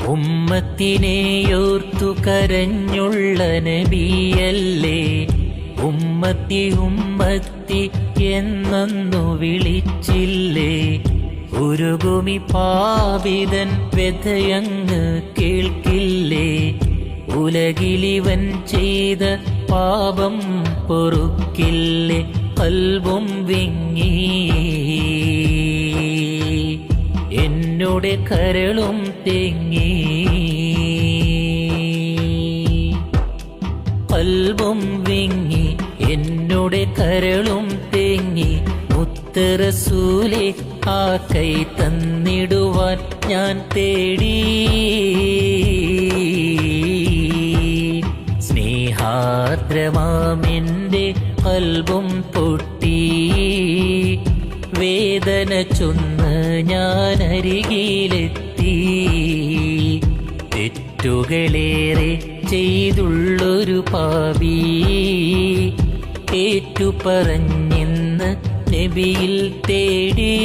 ഉമ്മത്തിനെയോർത്തു കരഞ്ഞുള്ള നബിയല്ലേ. ഉമ്മത്തി ഉമ്മത്തി എന്നൊന്നു വിളിച്ചില്ലേ. ഉരുകുമി പാപിതൻ വ്യഥയങ്ങ് കേൾക്കില്ലേ. ഉലകിലിവൻ ചെയ്ത പാപം പൊറുക്കില്ലേ. കൽബും വിങ്ങി എന്നോടെ കരളും തേങ്ങി. കൽബും വിങ്ങി എന്നോടെ കരളും തേങ്ങി. മുത്ത് റസൂലേ ആ കൈ തന്നിടുവാൻ ഞാൻ തേടി. സ്നേഹാർദ്രമാമെന്റെ കൽബും പൊട്ടി. വേദന ചൊന്ന് ഞാൻ അരികിലെത്തി. തെറ്റുകളേറെ ചെയ്തുള്ളൊരു പാപി ഏറ്റുപറഞ്ഞെന്ന് നബിയിൽ തേടി.